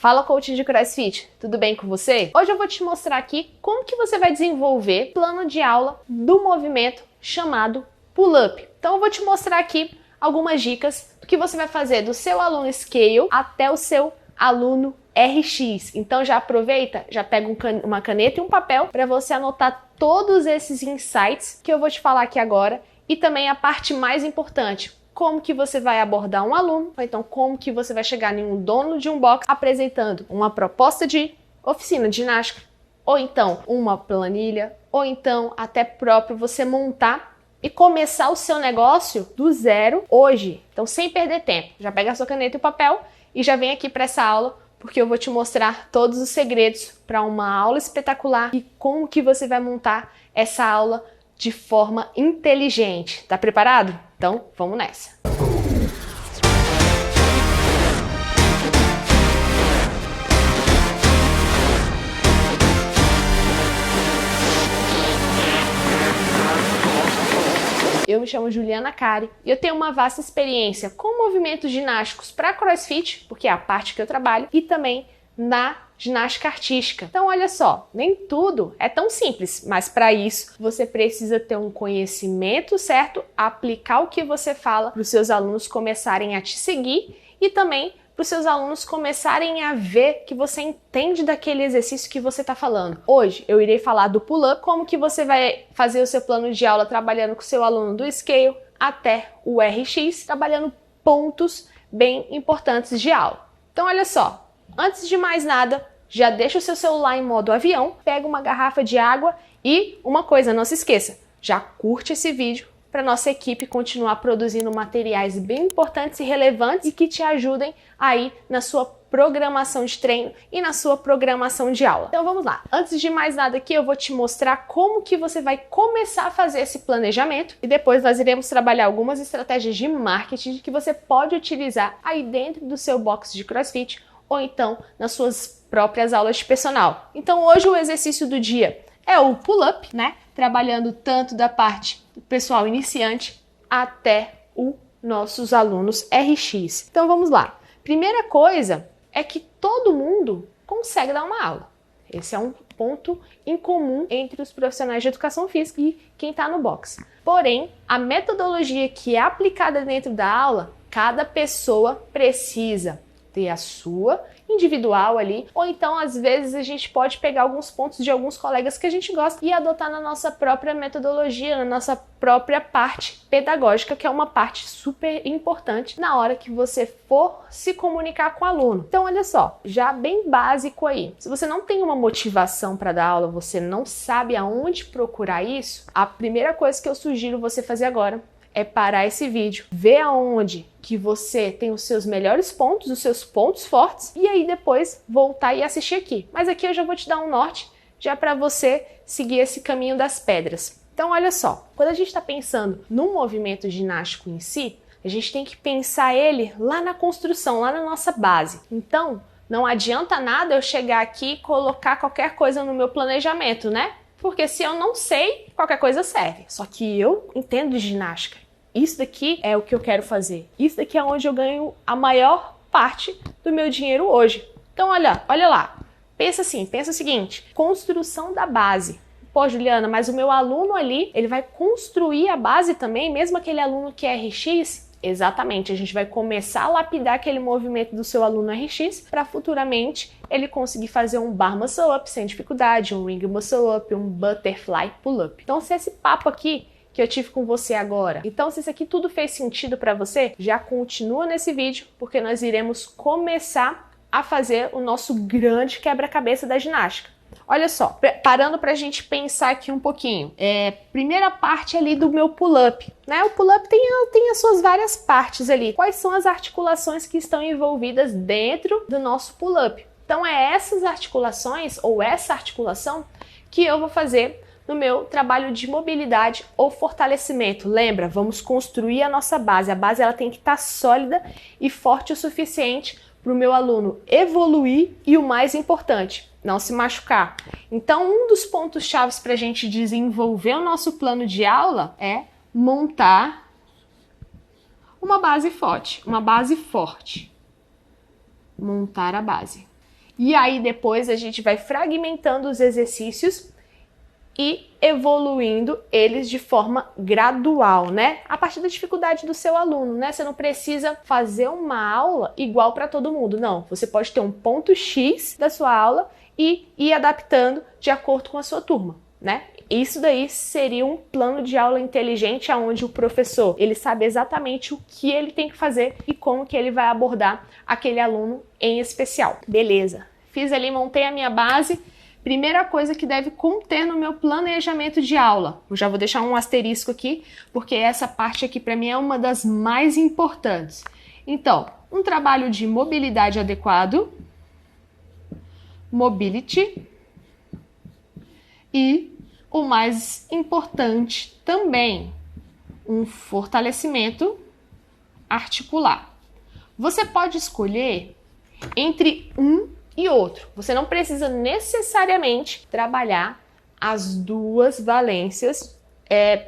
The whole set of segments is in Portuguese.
Fala, coach de CrossFit, tudo bem com você? Hoje eu vou te mostrar aqui como que você vai desenvolver plano de aula do movimento chamado pull-up. Então eu vou te mostrar aqui algumas dicas do que você vai fazer do seu aluno Scale até o seu aluno RX. Então já aproveita, já pega uma caneta e um papel para você anotar todos esses insights que eu vou te falar aqui agora e também a parte mais importante, como que você vai abordar um aluno, ou então como que você vai chegar em um dono de um box apresentando uma proposta de oficina de ginástica, ou então uma planilha, ou então até próprio você montar e começar o seu negócio do zero hoje. Então sem perder tempo, já pega a sua caneta e o papel e já vem aqui para essa aula, porque eu vou te mostrar todos os segredos para uma aula espetacular e como que você vai montar essa aula de forma inteligente. Tá preparado? Então, vamos nessa! Eu me chamo Juliana Cari e eu tenho uma vasta experiência com movimentos ginásticos para CrossFit, porque é a parte que eu trabalho, e também na ginástica artística. Então olha só, nem tudo é tão simples, mas para isso você precisa ter um conhecimento certo, aplicar o que você fala para os seus alunos começarem a te seguir e também para os seus alunos começarem a ver que você entende daquele exercício que você está falando. Hoje eu irei falar do pull-up, como que você vai fazer o seu plano de aula trabalhando com o seu aluno do Scale até o RX, trabalhando pontos bem importantes de aula. Então olha só, antes de mais nada, já deixa o seu celular em modo avião, pega uma garrafa de água e uma coisa, não se esqueça, já curte esse vídeo para nossa equipe continuar produzindo materiais bem importantes e relevantes e que te ajudem aí na sua programação de treino e na sua programação de aula. Então vamos lá. Antes de mais nada aqui, eu vou te mostrar como que você vai começar a fazer esse planejamento e depois nós iremos trabalhar algumas estratégias de marketing que você pode utilizar aí dentro do seu box de CrossFit ou então nas suas próprias aulas de personal. Então hoje o exercício do dia é o pull-up, né? Trabalhando tanto da parte do pessoal iniciante até os nossos alunos RX. Então vamos lá. Primeira coisa é que todo mundo consegue dar uma aula. Esse é um ponto em comum entre os profissionais de educação física e quem está no box. Porém, a metodologia que é aplicada dentro da aula, cada pessoa precisa ter a sua individual ali, ou então às vezes a gente pode pegar alguns pontos de alguns colegas que a gente gosta e adotar na nossa própria metodologia, na nossa própria parte pedagógica, que é uma parte super importante na hora que você for se comunicar com o aluno. Então olha só, já bem básico aí, se você não tem uma motivação para dar aula, você não sabe aonde procurar isso, a primeira coisa que eu sugiro você fazer agora é parar esse vídeo, ver aonde que você tem os seus melhores pontos, os seus pontos fortes, e aí depois voltar e assistir aqui. Mas aqui eu já vou te dar um norte, já para você seguir esse caminho das pedras. Então olha só, quando a gente está pensando no movimento ginástico em si, a gente tem que pensar ele lá na construção, lá na nossa base. Então, não adianta nada eu chegar aqui e colocar qualquer coisa no meu planejamento, né? Porque se eu não sei, qualquer coisa serve. Só que eu entendo de ginástica. Isso daqui é o que eu quero fazer. Isso daqui é onde eu ganho a maior parte do meu dinheiro hoje. Então olha lá. Pensa assim, pensa o seguinte, construção da base. Pô, Juliana, mas o meu aluno ali, ele vai construir a base também, mesmo aquele aluno que é RX? Exatamente, a gente vai começar a lapidar aquele movimento do seu aluno RX para futuramente ele conseguir fazer um bar muscle up sem dificuldade, um ring muscle up, um butterfly pull up. Então se esse papo aqui que eu tive com você agora, então se isso aqui tudo fez sentido para você, já continua nesse vídeo, porque nós iremos começar a fazer o nosso grande quebra-cabeça da ginástica. Olha só, parando pra gente pensar aqui um pouquinho. Primeira parte ali do meu pull-up, né? O pull-up tem as suas várias partes ali. Quais são as articulações que estão envolvidas dentro do nosso pull-up? Então é essas articulações, ou essa articulação, que eu vou fazer no meu trabalho de mobilidade ou fortalecimento. Lembra, vamos construir a nossa base. A base ela tem que estar sólida e forte o suficiente para o meu aluno evoluir e o mais importante, não se machucar. Então, um dos pontos chaves para a gente desenvolver o nosso plano de aula é montar uma base forte. Montar a base. E aí depois a gente vai fragmentando os exercícios e evoluindo eles de forma gradual, né? A partir da dificuldade do seu aluno, né? Você não precisa fazer uma aula igual para todo mundo, não. Você pode ter um ponto X da sua aula e ir adaptando de acordo com a sua turma, né? Isso daí seria um plano de aula inteligente onde o professor, ele sabe exatamente o que ele tem que fazer e como que ele vai abordar aquele aluno em especial. Beleza, fiz ali, montei a minha base. Primeira coisa que deve conter no meu planejamento de aula. Eu já vou deixar um asterisco aqui, porque essa parte aqui para mim é uma das mais importantes. Então, um trabalho de mobilidade adequado, mobility, e o mais importante também, um fortalecimento articular. Você pode escolher entre um e outro. Você não precisa necessariamente trabalhar as duas valências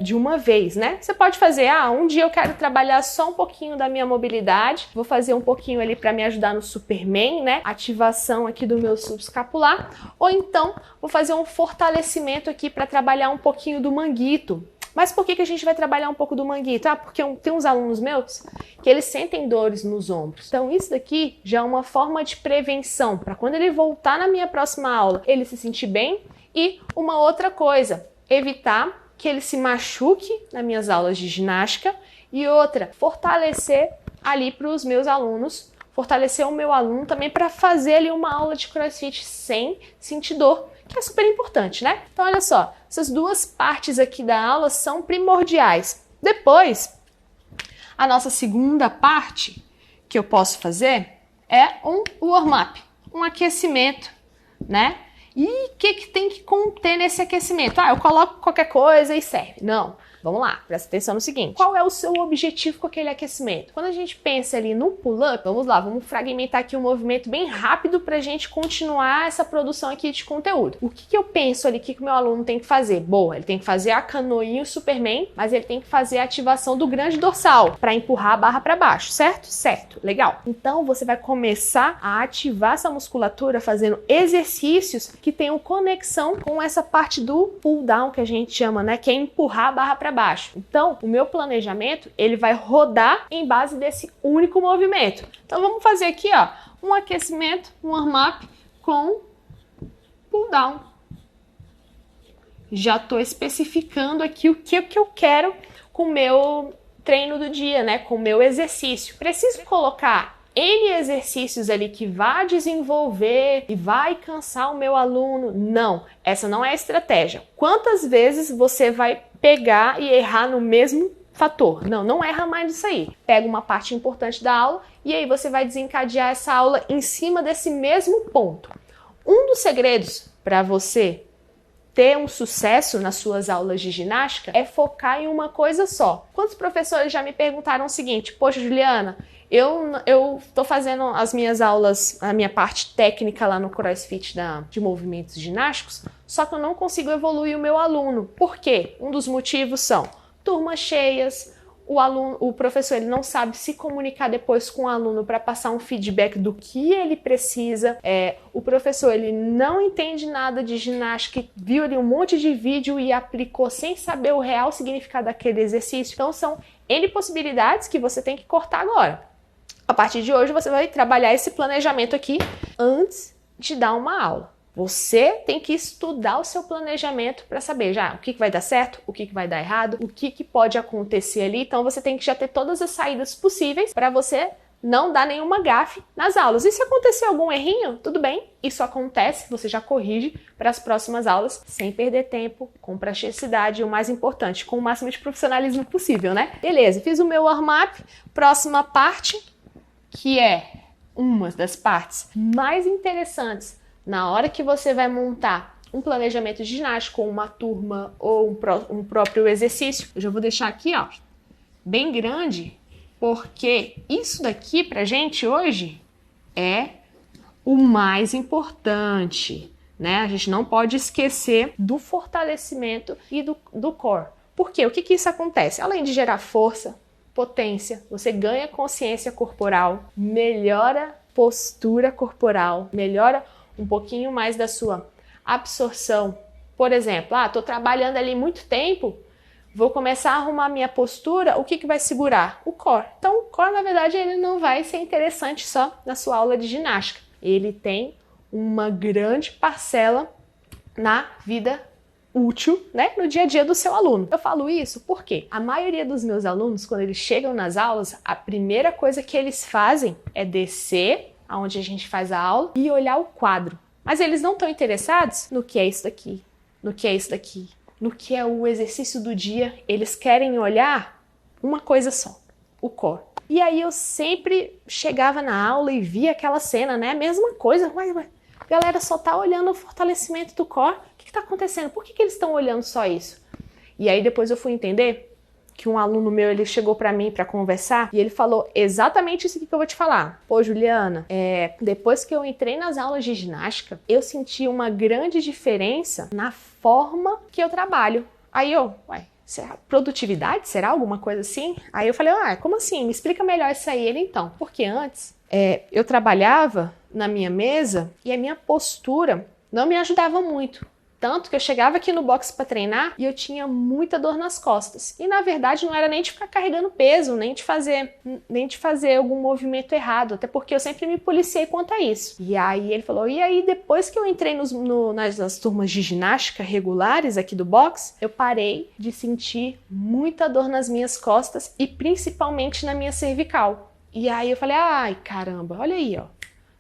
de uma vez, né? Você pode fazer, um dia eu quero trabalhar só um pouquinho da minha mobilidade, vou fazer um pouquinho ali para me ajudar no Superman, né? Ativação aqui do meu subescapular, ou então vou fazer um fortalecimento aqui para trabalhar um pouquinho do manguito. Mas por que a gente vai trabalhar um pouco do manguito? Porque tem uns alunos meus que eles sentem dores nos ombros. Então isso daqui já é uma forma de prevenção, para quando ele voltar na minha próxima aula, ele se sentir bem. E uma outra coisa, evitar que ele se machuque nas minhas aulas de ginástica. E outra, fortalecer ali para os meus alunos, fortalecer o meu aluno também para fazer ali uma aula de CrossFit sem sentir dor, que é super importante, né? Então, olha só, essas duas partes aqui da aula são primordiais. Depois, a nossa segunda parte que eu posso fazer é um warm-up, um aquecimento, né? E o que tem que conter nesse aquecimento? Eu coloco qualquer coisa e serve. Não. Vamos lá, presta atenção no seguinte. Qual é o seu objetivo com aquele aquecimento? Quando a gente pensa ali no pull-up, vamos lá, vamos fragmentar aqui um movimento bem rápido pra gente continuar essa produção aqui de conteúdo. O que eu penso ali, o que o meu aluno tem que fazer? Boa, ele tem que fazer a canoinho Superman, mas ele tem que fazer a ativação do grande dorsal para empurrar a barra para baixo, certo? Certo, legal. Então você vai começar a ativar essa musculatura fazendo exercícios que tenham conexão com essa parte do pull down que a gente chama, né? Que é empurrar a barra para baixo. Então, o meu planejamento, ele vai rodar em base desse único movimento. Então, vamos fazer aqui, um aquecimento, um warm-up com pull down. Já estou especificando aqui o que eu quero com o meu treino do dia, né? Com o meu exercício. Preciso colocar N exercícios ali que vai desenvolver e vai cansar o meu aluno. Não, essa não é a estratégia. Quantas vezes você vai pegar e errar no mesmo fator? Não erra mais disso aí. Pega uma parte importante da aula e aí você vai desencadear essa aula em cima desse mesmo ponto. Um dos segredos para você ter um sucesso nas suas aulas de ginástica é focar em uma coisa só. Quantos professores já me perguntaram o seguinte: poxa, Juliana, eu tô fazendo as minhas aulas, a minha parte técnica lá no CrossFit de movimentos ginásticos, só que eu não consigo evoluir o meu aluno. Por quê? Um dos motivos são turmas cheias, o professor ele não sabe se comunicar depois com o aluno para passar um feedback do que ele precisa, o professor ele não entende nada de ginástica, viu ali um monte de vídeo e aplicou sem saber o real significado daquele exercício. Então são N possibilidades que você tem que cortar agora. A partir de hoje você vai trabalhar esse planejamento aqui antes de dar uma aula. Você tem que estudar o seu planejamento para saber já o que vai dar certo, o que vai dar errado, o que pode acontecer ali. Então você tem que já ter todas as saídas possíveis para você não dar nenhuma gafe nas aulas. E se acontecer algum errinho, tudo bem, isso acontece, você já corrige para as próximas aulas sem perder tempo, com praticidade e o mais importante, com o máximo de profissionalismo possível, né? Beleza, fiz o meu warm-up, próxima parte, que é uma das partes mais interessantes na hora que você vai montar um planejamento ginástico, uma turma ou um próprio exercício. Eu já vou deixar aqui, bem grande, porque isso daqui pra gente hoje é o mais importante, né? A gente não pode esquecer do fortalecimento e do core. Por quê? O que isso acontece? Além de gerar força, potência, você ganha consciência corporal, melhora postura corporal, melhora um pouquinho mais da sua absorção. Por exemplo, estou trabalhando ali muito tempo, vou começar a arrumar minha postura, o que vai segurar? O core. Então, o core, na verdade, ele não vai ser interessante só na sua aula de ginástica. Ele tem uma grande parcela na vida útil, né, no dia a dia do seu aluno. Eu falo isso porque a maioria dos meus alunos, quando eles chegam nas aulas, a primeira coisa que eles fazem é descer aonde a gente faz a aula e olhar o quadro. Mas eles não estão interessados no que é isso daqui, no que é isso daqui, no que é o exercício do dia. Eles querem olhar uma coisa só, o core. E aí eu sempre chegava na aula e via aquela cena, né, mesma coisa, mas a galera só tá olhando o fortalecimento do core. O que está acontecendo? Por que eles estão olhando só isso? E aí depois eu fui entender que um aluno meu, ele chegou para mim para conversar e ele falou exatamente isso aqui que eu vou te falar. Pô, Juliana, depois que eu entrei nas aulas de ginástica, eu senti uma grande diferença na forma que eu trabalho. Aí eu, será produtividade? Será alguma coisa assim? Aí eu falei, como assim? Me explica melhor isso aí. Ele, então, porque antes eu trabalhava na minha mesa e a minha postura não me ajudava muito. Tanto que eu chegava aqui no box para treinar e eu tinha muita dor nas costas. E na verdade não era nem de ficar carregando peso, nem de fazer algum movimento errado, até porque eu sempre me policiei quanto a isso. E aí ele falou, e aí depois que eu entrei nas turmas de ginástica regulares aqui do box, eu parei de sentir muita dor nas minhas costas e principalmente na minha cervical. E aí eu falei, ai caramba, olha aí, ó.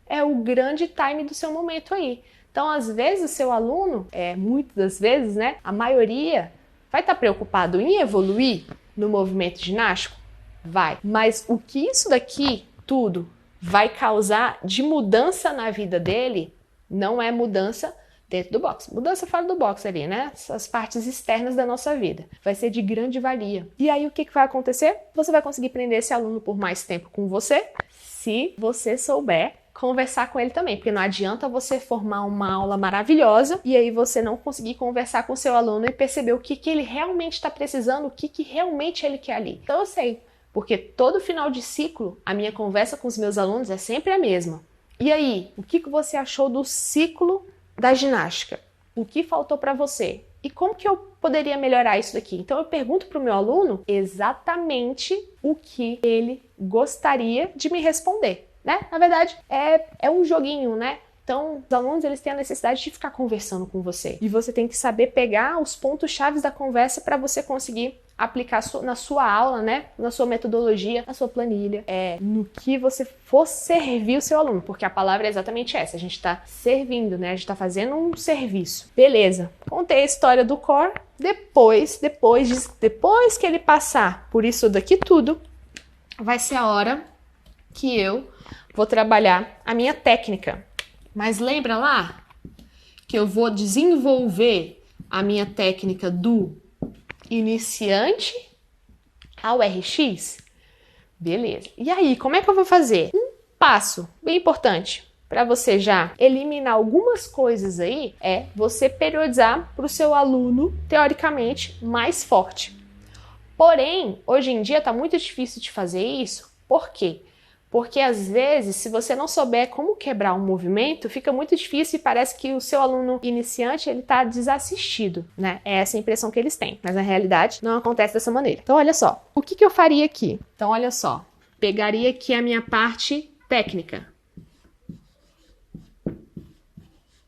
É o grande time do seu momento aí. Então, às vezes, o seu aluno, muitas das vezes, né, a maioria vai estar preocupado em evoluir no movimento ginástico? Vai. Mas o que isso daqui, tudo, vai causar de mudança na vida dele, não é mudança dentro do box. Mudança fora do box ali, né? As partes externas da nossa vida. Vai ser de grande valia. E aí, o que vai acontecer? Você vai conseguir prender esse aluno por mais tempo com você, se você souber conversar com ele também, porque não adianta você formar uma aula maravilhosa e aí você não conseguir conversar com o seu aluno e perceber o que ele realmente está precisando, o que realmente ele quer ali. Então eu sei, porque todo final de ciclo, a minha conversa com os meus alunos é sempre a mesma. E aí, o que você achou do ciclo da ginástica? O que faltou para você? E como que eu poderia melhorar isso daqui? Então eu pergunto para o meu aluno exatamente o que ele gostaria de me responder. Né? Na verdade, é um joguinho, né? Então, os alunos, eles têm a necessidade de ficar conversando com você. E você tem que saber pegar os pontos-chave da conversa para você conseguir aplicar na sua aula, né? Na sua metodologia, na sua planilha, no que você for servir o seu aluno. Porque a palavra é exatamente essa. A gente está servindo, né? A gente está fazendo um serviço. Beleza. Contei a história do core. Depois que ele passar por isso daqui tudo, vai ser a hora que eu vou trabalhar a minha técnica. Mas lembra lá que eu vou desenvolver a minha técnica do iniciante ao RX? Beleza. E aí, como é que eu vou fazer? Um passo bem importante para você já eliminar algumas coisas aí é você periodizar para o seu aluno, teoricamente, mais forte. Porém, hoje em dia está muito difícil de fazer isso. Por quê? Porque às vezes, se você não souber como quebrar um movimento, fica muito difícil e parece que o seu aluno iniciante ele está desassistido, né? É essa a impressão que eles têm. Mas na realidade não acontece dessa maneira. Então olha só, o que eu faria aqui? Então olha só, pegaria aqui a minha parte técnica.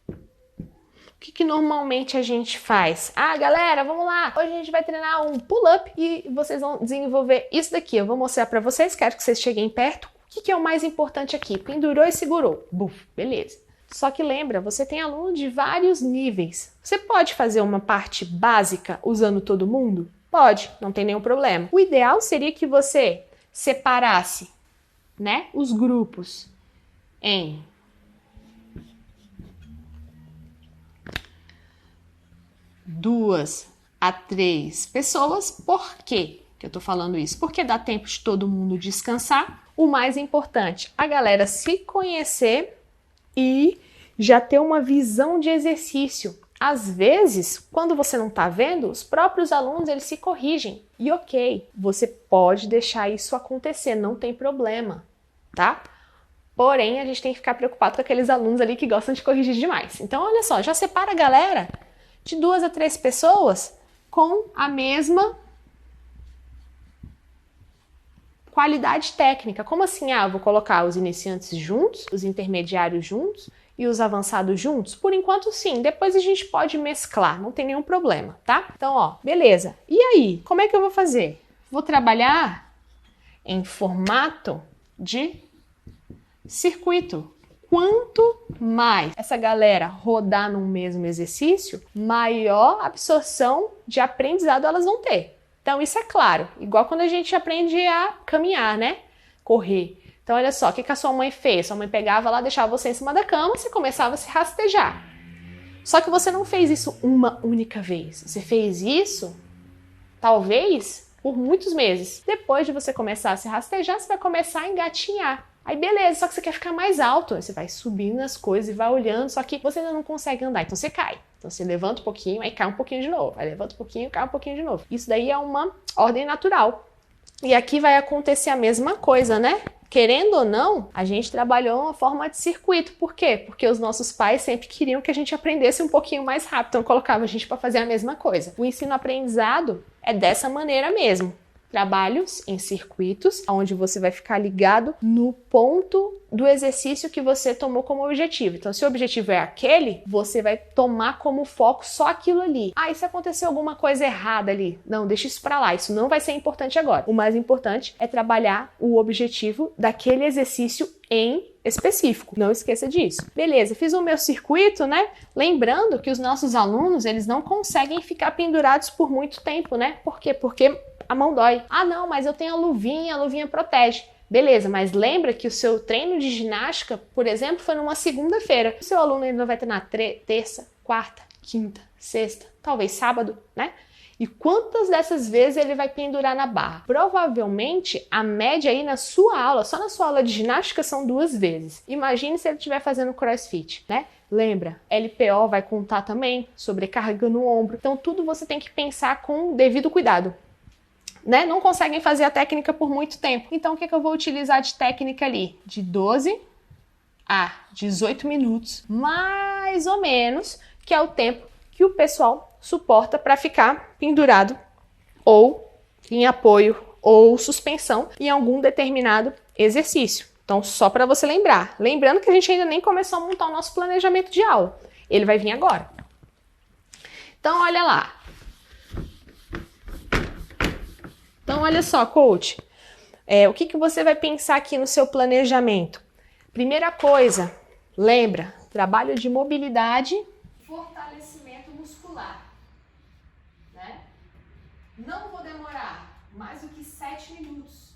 O que normalmente a gente faz? Galera, vamos lá! Hoje a gente vai treinar um pull-up e vocês vão desenvolver isso daqui. Eu vou mostrar para vocês, quero que vocês cheguem perto. O que é o mais importante aqui? Pendurou e segurou. Buf, beleza. Só que lembra, você tem aluno de vários níveis. Você pode fazer uma parte básica usando todo mundo? Pode, não tem nenhum problema. O ideal seria que você separasse, né, os grupos em 2 a 3 pessoas. Por quê que eu tô falando isso? Porque dá tempo de todo mundo descansar. O mais importante, a galera se conhecer e já ter uma visão de exercício. Às vezes, quando você não tá vendo, os próprios alunos, eles se corrigem. E ok, você pode deixar isso acontecer, não tem problema, tá? Porém, a gente tem que ficar preocupado com aqueles alunos ali que gostam de corrigir demais. Então, olha só, já separa a galera de 2 a 3 pessoas com a mesma qualidade técnica. Como assim? Eu vou colocar os iniciantes juntos, os intermediários juntos e os avançados juntos? Por enquanto, sim. Depois a gente pode mesclar, não tem nenhum problema, tá? Então, ó, beleza. E aí, como é que eu vou fazer? Vou trabalhar em formato de circuito. Quanto mais essa galera rodar no mesmo exercício, maior absorção de aprendizado elas vão ter. Então, isso é claro. Igual quando a gente aprende a caminhar, né? Correr. Então, olha só, o que a sua mãe fez? Sua mãe pegava lá, deixava você em cima da cama, você começava a se rastejar. Só que você não fez isso uma única vez. Você fez isso, talvez, por muitos meses. Depois de você começar a se rastejar, você vai começar a engatinhar. Aí beleza, só que você quer ficar mais alto, você vai subindo as coisas e vai olhando, só que você ainda não consegue andar, então você cai. Então você levanta um pouquinho, aí cai um pouquinho de novo, aí levanta um pouquinho, cai um pouquinho de novo. Isso daí é uma ordem natural. E aqui vai acontecer a mesma coisa, né? Querendo ou não, a gente trabalhou uma forma de circuito. Por quê? Porque os nossos pais sempre queriam que a gente aprendesse um pouquinho mais rápido, então colocava a gente para fazer a mesma coisa. O ensino-aprendizado é dessa maneira mesmo. Trabalhos em circuitos, onde você vai ficar ligado no ponto do exercício que você tomou como objetivo. Então, se o objetivo é aquele, você vai tomar como foco só aquilo ali. Ah, e se aconteceu alguma coisa errada ali? Não, deixa isso pra lá, isso não vai ser importante agora. O mais importante é trabalhar o objetivo daquele exercício em específico. Não esqueça disso. Beleza, fiz o meu circuito, né? Lembrando que os nossos alunos, eles não conseguem ficar pendurados por muito tempo, né? Por quê? Porque a mão dói. Ah, não, mas eu tenho a luvinha protege. Beleza, mas lembra que o seu treino de ginástica, por exemplo, foi numa segunda-feira. O seu aluno ainda vai treinar terça, quarta, quinta, sexta, talvez sábado, né? E quantas dessas vezes ele vai pendurar na barra? Provavelmente, a média aí na sua aula, só na sua aula de ginástica, são 2 vezes. Imagine se ele estiver fazendo crossfit, né? Lembra, LPO vai contar também, sobrecarga no ombro. Então, tudo você tem que pensar com devido cuidado. Né? Não conseguem fazer a técnica por muito tempo. Então, o que eu vou utilizar de técnica ali? De 12 a 18 minutos, mais ou menos, que é o tempo que o pessoal suporta para ficar pendurado ou em apoio ou suspensão em algum determinado exercício. Então, só para você lembrar. Lembrando que a gente ainda nem começou a montar o nosso planejamento de aula. Ele vai vir agora. Então, olha lá. Então, olha só, coach, o que você vai pensar aqui no seu planejamento? Primeira coisa, lembra, trabalho de mobilidade, fortalecimento muscular, né? Não vou demorar mais do que 7 minutos.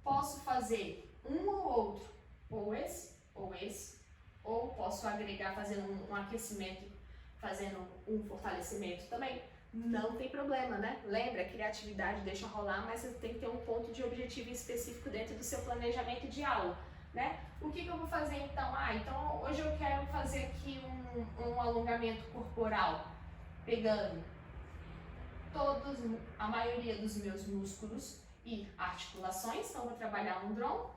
Posso fazer um ou outro, ou esse, ou posso agregar fazendo um aquecimento, fazendo um fortalecimento também. Não tem problema, né? Lembra, criatividade deixa rolar, mas você tem que ter um ponto de objetivo específico dentro do seu planejamento de aula, né? O que eu vou fazer então? Então hoje eu quero fazer aqui um alongamento corporal, pegando a maioria dos meus músculos e articulações. Então vou trabalhar um draw,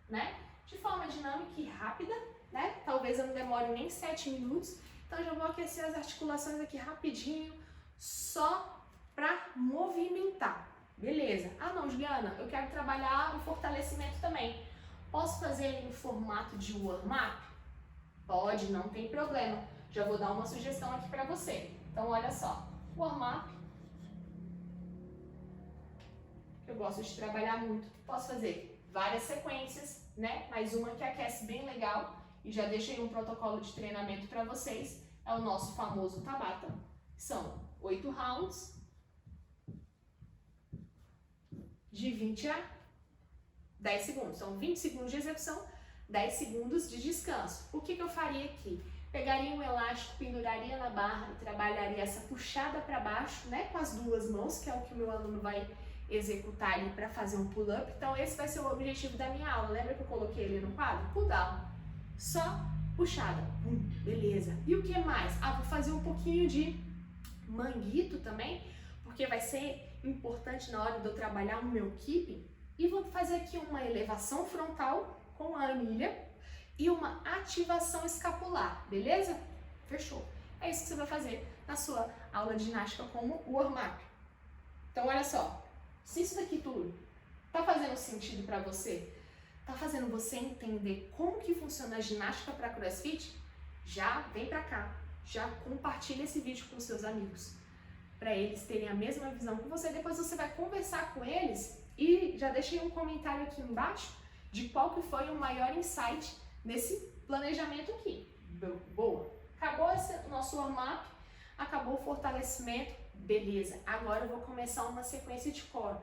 né? De forma dinâmica e rápida, né? Talvez eu não demore nem 7 minutos. Então já vou aquecer as articulações aqui rapidinho, só para movimentar. Beleza. Ah não, Juliana, eu quero trabalhar o fortalecimento também. Posso fazer ele em formato de warm-up? Pode, não tem problema. Já vou dar uma sugestão aqui para você. Então olha só, warm-up. Eu gosto de trabalhar muito. Posso fazer várias sequências, né? Mais uma que aquece bem legal. E já deixei um protocolo de treinamento para vocês. É o nosso famoso Tabata. São 8 rounds de 20 a 10 segundos. São 20 segundos de execução, 10 segundos de descanso. O que eu faria aqui? Pegaria um elástico, penduraria na barra e trabalharia essa puxada para baixo, né, com as 2 mãos, que é o que o meu aluno vai executar ali para fazer um pull-up. Então esse vai ser o objetivo da minha aula. Lembra que eu coloquei ali no quadro? Pull down. Só puxada. Beleza. E o que mais? Vou fazer um pouquinho de manguito também, porque vai ser importante na hora de eu trabalhar o meu keeping, E vou fazer aqui uma elevação frontal com a anilha e uma ativação escapular, beleza? Fechou. É isso que você vai fazer na sua aula de ginástica como warm-up. Então, olha só, se isso daqui tudo tá fazendo sentido para você, tá fazendo você entender como que funciona a ginástica para CrossFit, já vem para cá, já compartilha esse vídeo com seus amigos, para eles terem a mesma visão que você. Depois você vai conversar com eles e já deixei um comentário aqui embaixo de qual que foi o maior insight nesse planejamento aqui. Boa! Acabou o nosso warm-up, acabou o fortalecimento, beleza. Agora eu vou começar uma sequência de core.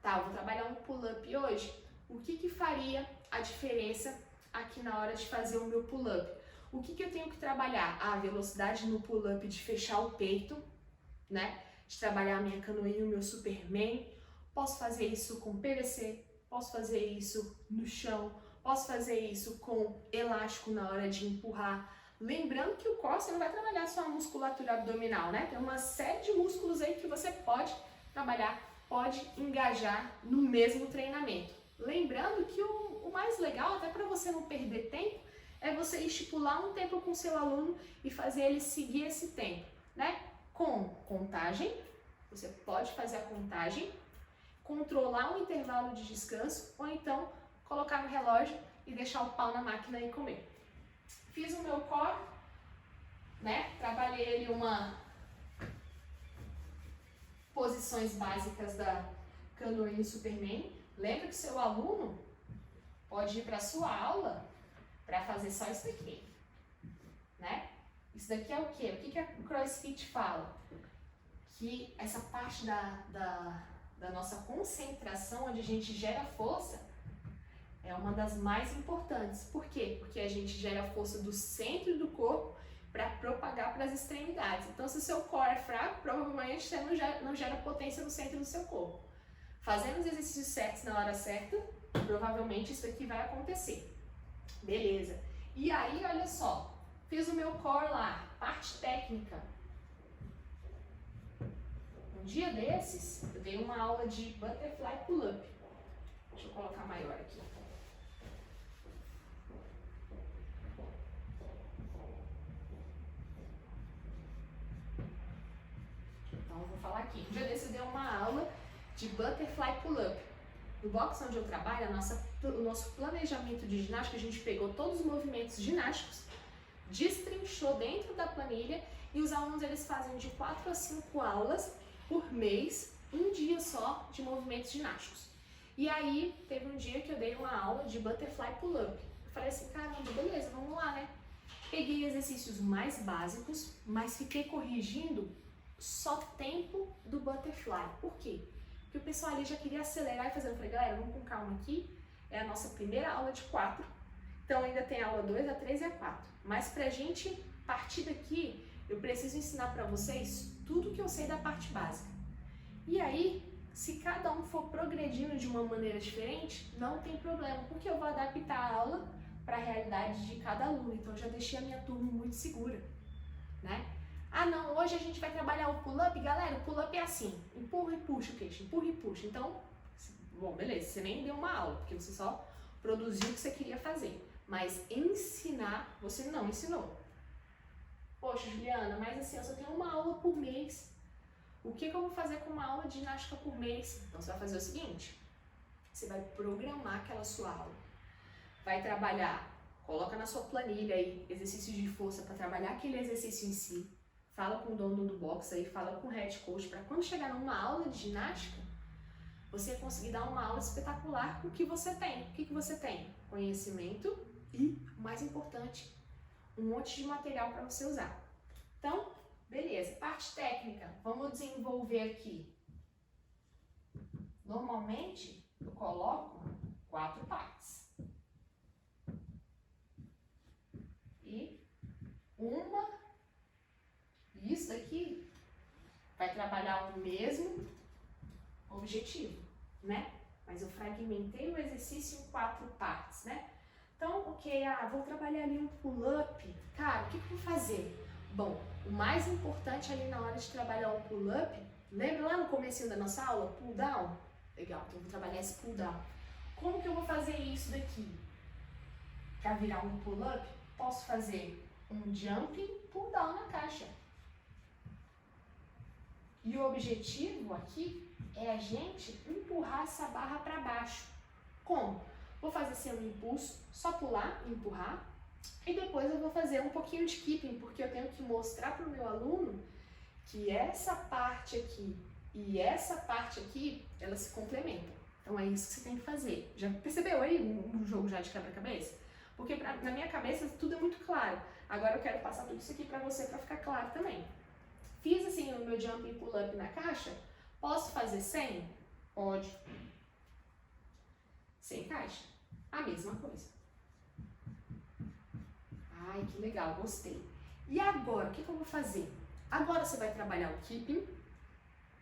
Tá, eu vou trabalhar um pull-up hoje. O que faria a diferença aqui na hora de fazer o meu pull-up? O que eu tenho que trabalhar? A velocidade no pull-up de fechar o peito, né? De trabalhar a minha canoinha, o meu Superman. Posso fazer isso com PVC, posso fazer isso no chão, posso fazer isso com elástico na hora de empurrar. Lembrando que o core você não vai trabalhar só a musculatura abdominal, né? Tem uma série de músculos aí que você pode trabalhar, pode engajar no mesmo treinamento. Lembrando que o mais legal, até para você não perder tempo, é você estipular um tempo com o seu aluno e fazer ele seguir esse tempo, né? Com contagem, você pode fazer a contagem, controlar um intervalo de descanso ou então colocar no relógio e deixar o pau na máquina e comer. Fiz o meu core, né? Trabalhei ele posições básicas da canoinha Superman. Lembra que seu aluno pode ir para a sua aula para fazer só isso daqui, né? Isso daqui é o quê? O que a CrossFit fala? Que essa parte da nossa concentração, onde a gente gera força, é uma das mais importantes. Por quê? Porque a gente gera força do centro do corpo para propagar para as extremidades. Então, se o seu core é fraco, provavelmente você não gera potência no centro do seu corpo. Fazendo os exercícios certos na hora certa, provavelmente isso aqui vai acontecer. Beleza. E aí, olha só, fiz o meu core lá, parte técnica. Um dia desses, eu dei uma aula de butterfly pull-up. Deixa eu colocar maior aqui. Então, eu vou falar aqui. Um dia desses, eu dei uma aula de butterfly pull-up. No box onde eu trabalho, o nosso planejamento de ginástica, a gente pegou todos os movimentos ginásticos, destrinchou dentro da planilha e os alunos eles fazem de 4 a 5 aulas por mês, um dia só de movimentos ginásticos. E aí, teve um dia que eu dei uma aula de butterfly pull-up. Eu falei assim, caramba, beleza, vamos lá, né? Peguei exercícios mais básicos, mas fiquei corrigindo só tempo do butterfly. Por quê? Porque o pessoal ali já queria acelerar e fazer. Eu falei, galera, vamos com calma aqui. É a nossa primeira aula de 4. Então ainda tem a aula 2, a 3 e a 4. Mas pra gente partir daqui, eu preciso ensinar pra vocês tudo que eu sei da parte básica. E aí, se cada um for progredindo de uma maneira diferente, não tem problema, porque eu vou adaptar a aula para a realidade de cada aluno. Então eu já deixei a minha turma muito segura, né? Ah não, hoje a gente vai trabalhar o pull-up, galera, o pull-up é assim, empurra e puxa o queixo, empurra e puxa. Então, bom, beleza, você nem deu uma aula, porque você só produziu o que você queria fazer. Mas ensinar, você não ensinou. Poxa, Juliana, mas assim, eu só tenho uma aula por mês. O que eu vou fazer com uma aula de ginástica por mês? Então você vai fazer o seguinte, você vai programar aquela sua aula. Vai trabalhar, coloca na sua planilha aí exercícios de força para trabalhar aquele exercício em si. Fala com o dono do box aí, fala com o head coach, para quando chegar numa aula de ginástica, você conseguir dar uma aula espetacular com o que você tem. O que você tem? Conhecimento e, mais importante, um monte de material para você usar. Então, beleza. Parte técnica, vamos desenvolver aqui. Normalmente, eu coloco 4 partes. E isso daqui vai trabalhar o mesmo objetivo, né? Mas eu fragmentei o exercício em 4 partes, né? Então, ok, vou trabalhar ali um pull-up. Cara, o que eu vou fazer? Bom, o mais importante ali na hora de trabalhar um pull-up, lembra lá no comecinho da nossa aula? Pull down? Legal, então eu vou trabalhar esse pull down. Como que eu vou fazer isso daqui? Para virar um pull-up, posso fazer um jumping pull down na caixa. E o objetivo aqui é a gente empurrar essa barra para baixo. Como? Vou fazer sem um impulso, só pular e empurrar. E depois eu vou fazer um pouquinho de keeping, porque eu tenho que mostrar para o meu aluno que essa parte aqui e essa parte aqui, elas se complementam. Então é isso que você tem que fazer. Já percebeu aí um jogo já de quebra-cabeça? Porque na minha cabeça tudo é muito claro. Agora eu quero passar tudo isso aqui para você para ficar claro também. Fiz assim o meu jump e pull-up na caixa. Posso fazer sem? Pode. Sem caixa. A mesma coisa. Ai, que legal, gostei. E agora, o que eu vou fazer? Agora você vai trabalhar o keeping,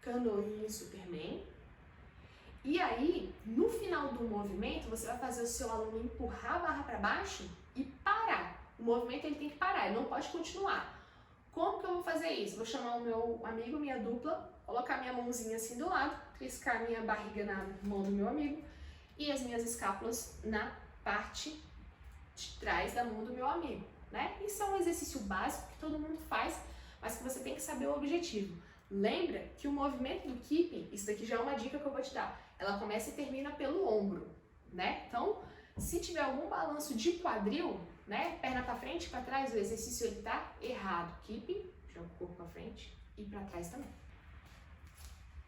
canoinha e Superman. E aí, no final do movimento, você vai fazer o seu aluno empurrar a barra para baixo e parar. O movimento ele tem que parar, ele não pode continuar. Como que eu vou fazer isso? Vou chamar o meu amigo, minha dupla, colocar minha mãozinha assim do lado, triscar minha barriga na mão do meu amigo e as minhas escápulas na parte de trás da mão do meu amigo, né? Isso é um exercício básico que todo mundo faz, mas que você tem que saber o objetivo. Lembra que o movimento do keeping, isso daqui já é uma dica que eu vou te dar, ela começa e termina pelo ombro, né? Então, se tiver algum balanço de quadril, né, perna para frente e para trás, o exercício ele tá errado. Keeping, joga o corpo para frente e para trás também,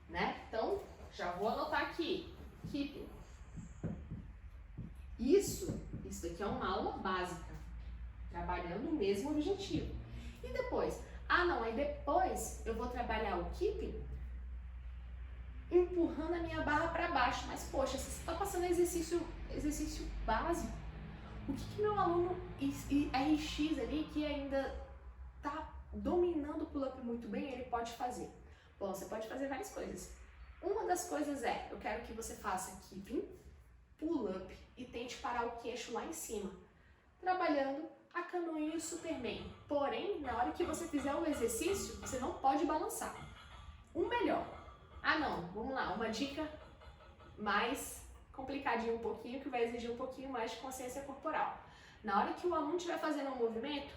né? Então, já vou anotar aqui, keeping. Isso daqui é uma aula básica, trabalhando o mesmo objetivo. E depois, aí depois eu vou trabalhar o keeping empurrando a minha barra para baixo. Mas, poxa, você está passando exercício básico. O que meu aluno RX ali, que ainda está dominando o pull-up muito bem, ele pode fazer? Bom, você pode fazer várias coisas. Uma das coisas é, eu quero que você faça keeping, pull-up e tente parar o queixo lá em cima, trabalhando a canoinha e o Superman. Porém, na hora que você fizer o exercício, você não pode balançar. Um melhor. Vamos lá, uma dica mais complicadinha um pouquinho, que vai exigir um pouquinho mais de consciência corporal. Na hora que o aluno estiver fazendo um movimento,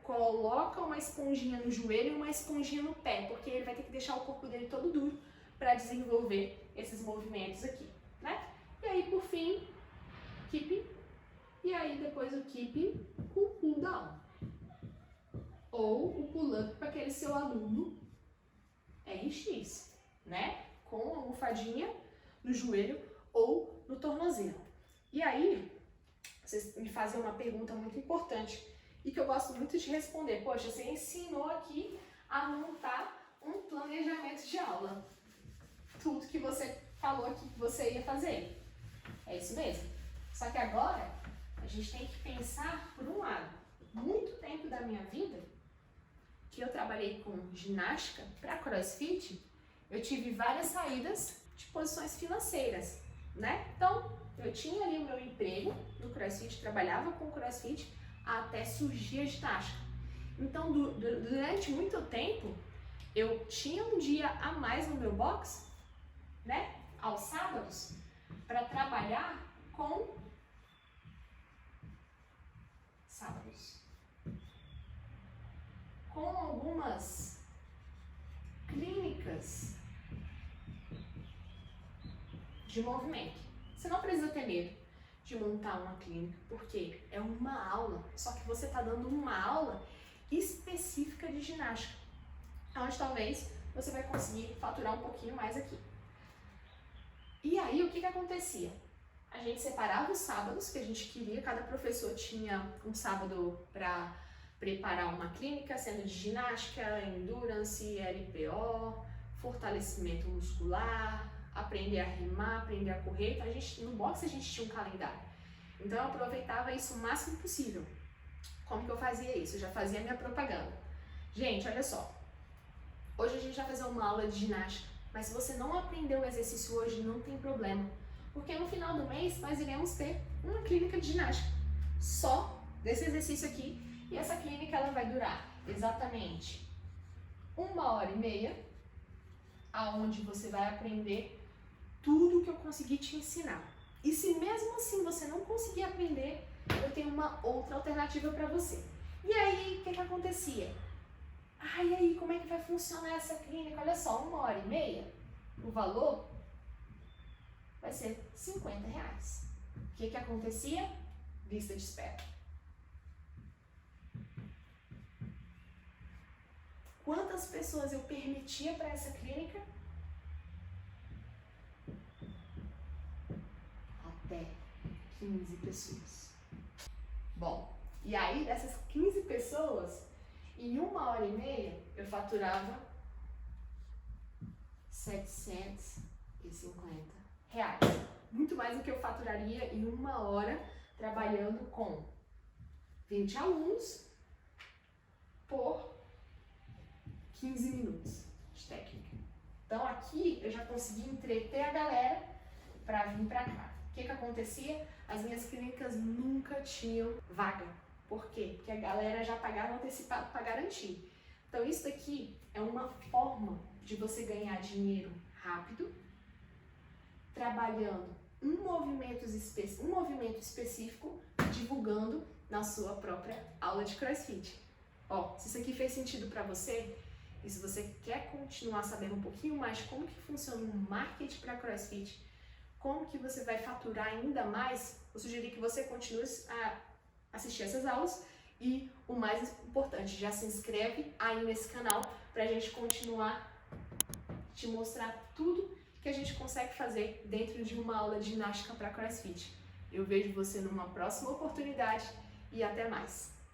coloca uma esponjinha no joelho e uma esponjinha no pé, porque ele vai ter que deixar o corpo dele todo duro para desenvolver esses movimentos aqui, né? E aí, por fim, keeping, e aí depois o keeping com o pull down. Ou o pull-up para aquele seu aluno RX, né? Com a almofadinha no joelho ou no tornozelo. E aí, vocês me fazem uma pergunta muito importante e que eu gosto muito de responder. Poxa, você ensinou aqui a montar um planejamento de aula. Tudo que você falou aqui que você ia fazer. É isso mesmo. Só que agora, a gente tem que pensar por um lado. Muito tempo da minha vida, que eu trabalhei com ginástica para CrossFit, eu tive várias saídas de posições financeiras, né? Então, eu tinha ali o meu emprego no CrossFit, trabalhava com CrossFit até surgir a ginástica. Então, durante muito tempo, eu tinha um dia a mais no meu box, né? Aos sábados, para trabalhar com algumas clínicas de movimento. Você não precisa ter medo de montar uma clínica, porque é uma aula, só que você está dando uma aula específica de ginástica, onde talvez você vai conseguir faturar um pouquinho mais aqui. E aí, o que acontecia? A gente separava os sábados que a gente queria, cada professor tinha um sábado para preparar uma clínica, sendo de ginástica, endurance, LPO, fortalecimento muscular, aprender a remar, aprender a correr. Então, no box a gente tinha um calendário. Então, eu aproveitava isso o máximo possível. Como que eu fazia isso? Eu já fazia minha propaganda. Gente, olha só. Hoje a gente vai fazer uma aula de ginástica, mas se você não aprendeu o exercício hoje, não tem problema. Porque no final do mês nós iremos ter uma clínica de ginástica só desse exercício aqui. E essa clínica ela vai durar exatamente 1h30, aonde você vai aprender tudo que eu consegui te ensinar. E se mesmo assim você não conseguir aprender, eu tenho uma outra alternativa para você. E aí, o que acontecia? E aí, como é que vai funcionar essa clínica? Olha só, 1h30, o valor vai ser R$50. O que acontecia? Lista de espera. Quantas pessoas eu permitia para essa clínica? Até 15 pessoas. Bom, e aí dessas 15 pessoas, em 1h30 eu faturava R$750. Muito mais do que eu faturaria em 1 hora trabalhando com 20 alunos por 15 minutos de técnica. Então aqui eu já consegui entreter a galera para vir para cá. O que acontecia? As minhas clínicas nunca tinham vaga. Por quê? Porque a galera já pagava antecipado para garantir. Então isso daqui é uma forma de você ganhar dinheiro rápido, trabalhando um movimento específico, divulgando na sua própria aula de CrossFit. Se isso aqui fez sentido para você, e se você quer continuar sabendo um pouquinho mais como que funciona o marketing para CrossFit, como que você vai faturar ainda mais, eu sugeri que você continue a assistir essas aulas e, o mais importante, já se inscreve aí nesse canal para a gente continuar te mostrar tudo que a gente consegue fazer dentro de uma aula de ginástica para CrossFit. Eu vejo você numa próxima oportunidade e até mais!